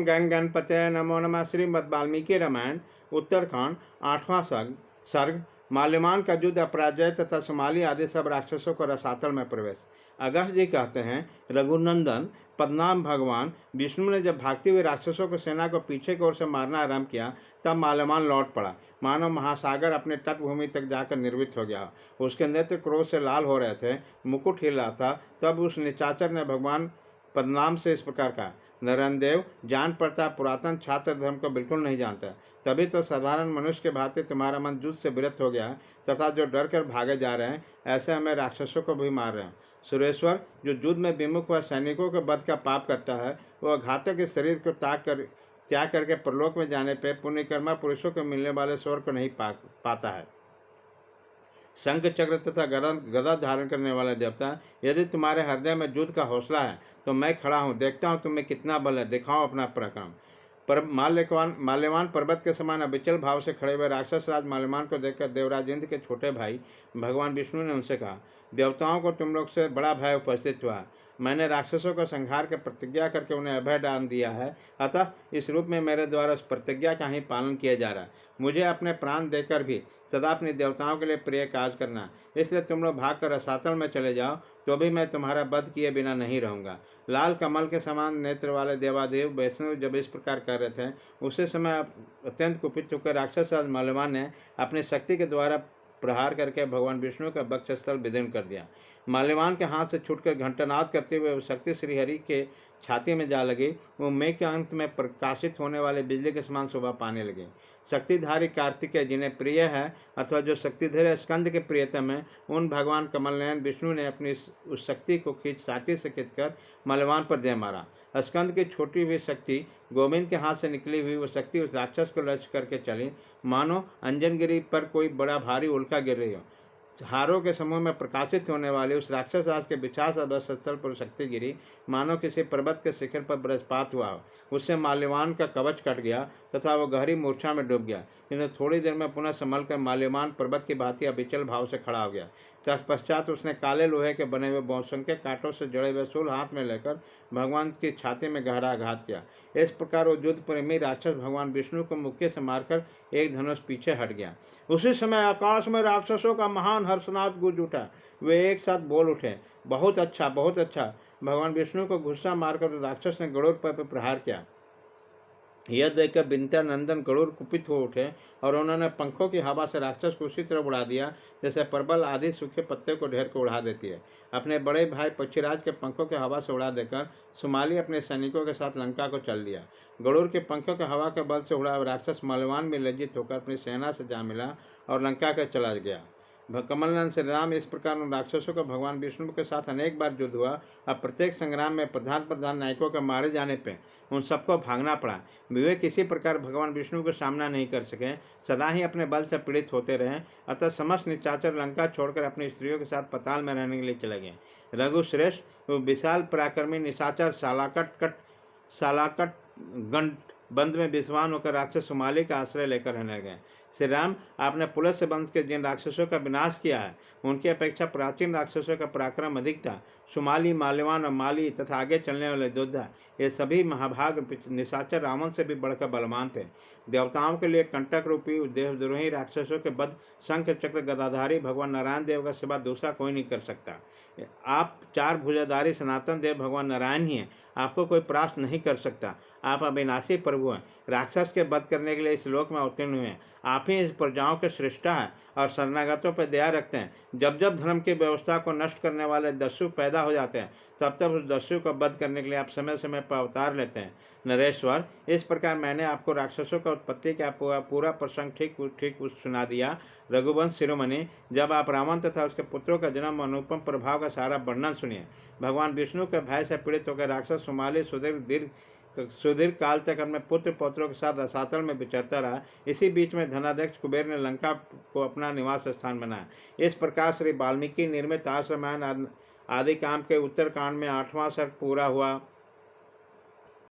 गंग गणपतये नमो नमः। श्रीमद् वाल्मीकि रामायण उत्तरकांड 8वां सर्ग। माल्यवान का युद्ध, अपराजय तथा सुमाली आदि सब राक्षसों को रसातल में प्रवेश। अगस्त जी कहते हैं, रघुनंदन पद्मनाभ भगवान विष्णु ने जब भागती हुई राक्षसों को सेना को पीछे की ओर से मारना आरंभ किया, तब माल्यवान लौट पड़ा, मानो महासागर अपने तटभूमि तक जाकर निर्मित हो गया। उसके नेत्र क्रोध से लाल हो रहे थे, मुकुट हिल रहा था। तब उस निशाचर ने भगवान पद्मनाभ से इस प्रकार कहा, नरेंद्र देव, जान पड़ता पुरातन छात्र धर्म को बिल्कुल नहीं जानता, तभी तो साधारण मनुष्य के भांति तुम्हारा मन युद्ध से विरत हो गया, तथा जो डर कर भागे जा रहे हैं, ऐसे हमें राक्षसों को भी मार रहे हैं। सुरेश्वर, जो युद्ध में विमुख हुआ सैनिकों के वध का पाप करता है, वह घातक के शरीर को त्याग करके परलोक में जाने पर पुण्यकर्मा पुरुषों को मिलने वाले स्वर्ग को नहीं पाता है। शंख चक्र तथा गदा धारण करने वाले देवता, यदि तुम्हारे हृदय में युद्ध का हौसला है तो मैं खड़ा हूँ, देखता हूँ तुम्हें कितना बल है, दिखाओ अपना पराक्रम। पर माल्यवान पर्वत के समान अविचल भाव से खड़े हुए राक्षस राज माल्यवान को देखकर देवराज इंद्र के छोटे भाई भगवान विष्णु ने उनसे कहा, देवताओं को तुम लोग से बड़ा भय उपस्थित हुआ। मैंने राक्षसों को संहार के प्रतिज्ञा करके उन्हें अभय दान दिया है, अतः इस रूप में मेरे द्वारा उस प्रतिज्ञा का ही पालन किया जा रहा है। मुझे अपने प्राण देकर भी सदा अपने देवताओं के लिए प्रिय कार्य करना, इसलिए तुम लोग भागकर रसातल में चले जाओ, तो भी मैं तुम्हारा वध किए बिना नहीं रहूँगा। लाल कमल के समान नेत्र वाले देवादेव वैष्णव जब इस प्रकार कर रहे थे, उसी समय अत्यंत कुपित होकर राक्षस माल्यवान ने अपनी शक्ति के द्वारा प्रहार करके भगवान विष्णु का वक्षस्थल विदीर्ण कर दिया। माल्यवान के हाथ से छूटकर घंटानाद करते हुए शक्ति श्रीहरि के छाती में जा लगी। वो मेघ के अंत में प्रकाशित होने वाले बिजली के समान शोभा पाने लगे। शक्तिधारी कार्तिकेय, जिन्हें प्रिय है अथवा जो शक्तिधर स्कंद के प्रियतम है, उन भगवान कमलनयन विष्णु ने अपनी उस शक्ति को छाती से खींचकर माल्यवान पर दे मारा। स्कंद की छोटी हुई शक्ति गोविंद के हाथ से निकली हुई वो शक्ति उस राक्षस को लक्ष्य करके चली, मानो अंजनगिरी पर कोई बड़ा भारी उल्का गिर रही हो। हारों के समूह में प्रकाशित होने वाले उस राक्षस राज के विशाल अभ्यस्त स्थल पर शक्ति गिरी, मानो किसी पर्वत के शिखर पर वज्रपात हुआ हो। उससे माल्यवान का कवच कट गया तथा वह गहरी मूर्छा में डूब गया, किंतु थोड़ी देर में पुनः संभल कर माल्यवान पर्वत की भांति अविचल भाव से खड़ा हो गया। तत्पश्चात उसने काले लोहे के बने हुए बहुसंख्य के कांटों से जड़े हुए शूल हाथ में लेकर भगवान की छाती में गहरा आघात किया। इस प्रकार वो युद्ध प्रेमी राक्षस भगवान विष्णु को मुक्के से मारकर एक धनुष पीछे हट गया। उसी समय आकाश में राक्षसों का महान हर्षनाद गूंज उठा। वे एक साथ बोल उठे, बहुत अच्छा, बहुत अच्छा। भगवान विष्णु को गुस्सा मारकर राक्षस ने गरुड़ पर प्रहार किया। यह देखकर विंध्या नंदन गरुड़ कुपित हो उठे और उन्होंने पंखों की हवा से राक्षस को उसी तरह उड़ा दिया जैसे परबल आदि सूखे पत्ते को ढेर को उड़ा देती है। अपने बड़े भाई पक्षीराज के पंखों के हवा से उड़ा देकर सुमाली अपने सैनिकों के साथ लंका को चल दिया। गरुड़ के पंखों के हवा के बल से उड़ा राक्षस माल्यवान में लज्जित होकर अपनी सेना से जा मिला और लंका के चला गया। कमलनयन श्री राम इस प्रकार उन राक्षसों को भगवान विष्णु के साथ अनेक बार युद्ध हुआ। अब प्रत्येक संग्राम में प्रधान नायकों के मारे जाने पर उन सबको भागना पड़ा। वे किसी प्रकार भगवान विष्णु का सामना नहीं कर सके, सदा ही अपने बल से पीड़ित होते रहे। अतः समस्त निशाचर लंका छोड़कर अपनी स्त्रियों के साथ पताल में रहने के लिए चले गए। रघुश्रेष्ठ विशाल पराक्रमी निशाचर सालाकट गंड बंद में विश्वान होकर राक्षस सुमाली का आश्रय लेकर रहने गए। श्री राम, आपने पुलस्त्य वंश के जिन राक्षसों का विनाश किया है, उनकी अपेक्षा प्राचीन राक्षसों का पराक्रम अधिक था। सुमाली, माल्यवान और माली तथा आगे चलने वाले योद्धा, ये सभी महाभाग निशाचर रावण से भी बढ़कर बलवान थे। देवताओं के लिए कंटक रूपी देवद्रोही राक्षसों के बध शंख चक्र गदाधारी भगवान नारायण देव का सिवा दूसरा कोई नहीं कर सकता। आप चार भुजाधारी सनातन देव भगवान नारायण ही हैं, आपको कोई परास्त नहीं कर सकता। आप अविनाशी प्रभु हैं, राक्षस के वध करने के लिए इस लोक में अवतीर्ण हुए हैं। आप ही इस प्रजाओं के श्रेष्ठा हैं और शरणागतों पर दया रखते हैं। जब जब धर्म की व्यवस्था को नष्ट करने वाले दस्यु पैदा हो जाते हैं, तब तब उस दस्यु को वध करने के लिए आप समय समय पर अवतार लेते हैं। नरेश्वर, इस प्रकार मैंने आपको राक्षसों का उत्पत्ति का पूरा प्रसंग ठीक सुना दिया। रघुवंश शिरोमणि, जब आप रावण तथा उसके पुत्रों का जन्म अनुपम प्रभाव का सारा वर्णन सुनिए। भगवान विष्णु के भय से पीड़ित होकर राक्षस सुमाली सुदीर्घ काल तक अपने पुत्र पौत्रों के साथ रसातल में विचरता रहा। इसी बीच में धनाध्यक्ष कुबेर ने लंका को अपना निवास स्थान बनाया। इस प्रकार श्री वाल्मीकि निर्मित आश्रमायण आदि काम के उत्तरकांड में 8वां सर्ग पूरा हुआ।